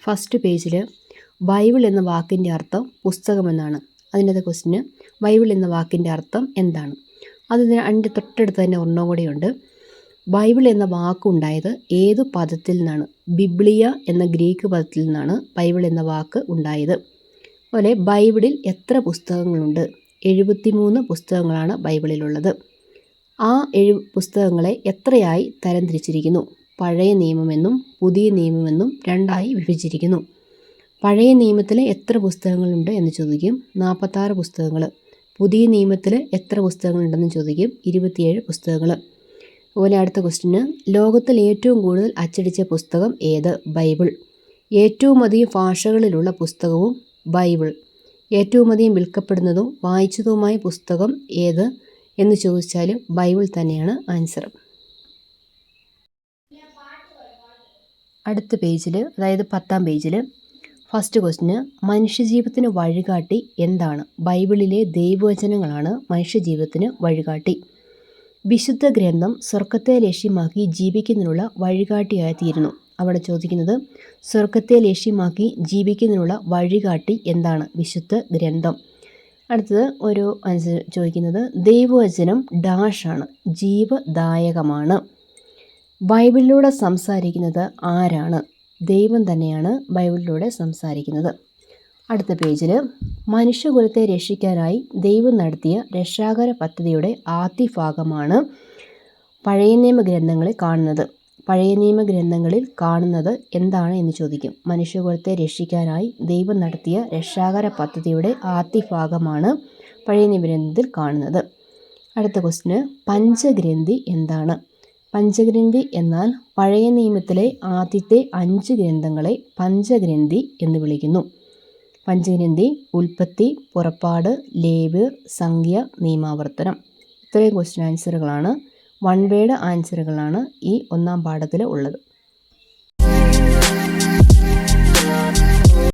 First പേജിൽ Bible എന്ന വാക്കിൻ്റെ അർത്ഥം പുസ്തകമെന്നാണ്. അതിൻ്റെ ക്വസ്റ്റിന് ബൈബിൾ എന്ന വാക്കിൻ്റെ അർത്ഥം എന്താണ്? അതിൻ്റെ തൊട്ടടുത്ത് തന്നെ ഒരെണ്ണം കൂടെയുണ്ട്. ബൈബിൾ എന്ന വാക്കുണ്ടായത് ഏതു പദത്തിൽ നിന്നാണ്? ബിബ്ലിയ എന്ന ഗ്രീക്ക് പദത്തിൽ നിന്നാണ് ബൈബിൾ എന്ന വാക്ക് ഉണ്ടായത്. അതുപോലെ ബൈബിളിൽ എത്ര പുസ്തകങ്ങളുണ്ട്? 73 പുസ്തകങ്ങളാണ് ബൈബിളിലുള്ളത്. ആ പുസ്തകങ്ങളെ എത്രയായി തരംതിരിച്ചിരിക്കുന്നു? പഴയ നിയമമെന്നും പുതിയ നിയമമെന്നും രണ്ടായി വിഭജിച്ചിരിക്കുന്നു. പഴയ നിയമത്തിൽ എത്ര പുസ്തകങ്ങളുണ്ട് എന്ന് ചോദിക്കും. 46 പുസ്തകങ്ങൾ. പുതിയ നിയമത്തിൽ എത്ര പുസ്തകങ്ങളുണ്ടെന്ന് ചോദിക്കും. 27 പുസ്തകങ്ങൾ. അതുപോലെ അടുത്ത ക്വസ്റ്റിന് ലോകത്തിൽ ഏറ്റവും കൂടുതൽ അച്ചടിച്ച പുസ്തകം ഏത്? ബൈബിൾ. ഏറ്റവും അധികം ഭാഷകളിലുള്ള പുസ്തകവും ബൈബിൾ. ഏറ്റവും അധികം വിൽക്കപ്പെടുന്നതും വായിച്ചതുമായ പുസ്തകം ഏത് എന്ന് ചോദിച്ചാൽ ബൈബിൾ തന്നെയാണ് ആൻസർ. അടുത്ത പേജിൽ, അതായത് 10ാം പേജിൽ ഫസ്റ്റ് ക്വസ്റ്റിന് മനുഷ്യജീവിതത്തിന് വഴികാട്ടി എന്താണ്? ബൈബിളിലെ ദൈവവചനങ്ങളാണ് മനുഷ്യജീവിതത്തിന് വഴികാട്ടി. വിശുദ്ധ ഗ്രന്ഥം സ്വർഗത്തെ ലക്ഷ്യമാക്കി ജീവിക്കുന്നതിനുള്ള വഴികാട്ടിയായി തീരുന്നു. അവിടെ ചോദിക്കുന്നത് സ്വർഗത്തെ ലക്ഷ്യമാക്കി ജീവിക്കുന്നതിനുള്ള വഴികാട്ടി എന്താണ്? വിശുദ്ധ ഗ്രന്ഥം. അടുത്തത് ഒരു ആൻസർ ചോദിക്കുന്നത് ദൈവവചനം ഡാഷാണ്, ജീവദായകമാണ്. ബൈബിളിലൂടെ സംസാരിക്കുന്നത് ആരാണ്? ദൈവം തന്നെയാണ് ബൈബിളിലൂടെ സംസാരിക്കുന്നത്. അടുത്ത പേജിൽ മനുഷ്യകുലത്തെ രക്ഷിക്കാനായി ദൈവം നടത്തിയ രക്ഷാകര പദ്ധതിയുടെ ആദ്യ ഭാഗമാണ് പഴയ നിയമ ഗ്രന്ഥങ്ങളിൽ കാണുന്നത്. പഴയ നിയമ ഗ്രന്ഥങ്ങളിൽ കാണുന്നത് എന്താണ് എന്ന് ചോദിക്കും. മനുഷ്യകുലത്തെ രക്ഷിക്കാനായി ദൈവം നടത്തിയ രക്ഷാകര പദ്ധതിയുടെ ആദ്യ ഭാഗമാണ് പഴയ നിയമ ഗ്രന്ഥത്തിൽ കാണുന്നത്. അടുത്ത ക്വസ്റ്റിന് പഞ്ചഗ്രന്ഥി എന്താണ്? പഞ്ചഗ്രന്ഥി എന്നാൽ പഴയ നിയമത്തിലെ ആദ്യത്തെ 5 ഗ്രന്ഥങ്ങളെ പഞ്ചഗ്രന്ഥി എന്ന് വിളിക്കുന്നു. പഞ്ചഗ്രന്ഥി ഉൽപ്പത്തി, പുറപ്പാട്, ലേവ്യർ, സംഖ്യ, നിയമാവർത്തനം. ഇത്രയും ക്വസ്റ്റ്യൻ ആൻസറുകളാണ്, 1 വേർഡ് ആൻസറുകളാണ് ഈ 1ാം പാഠത്തിൽ ഉള്ളത്.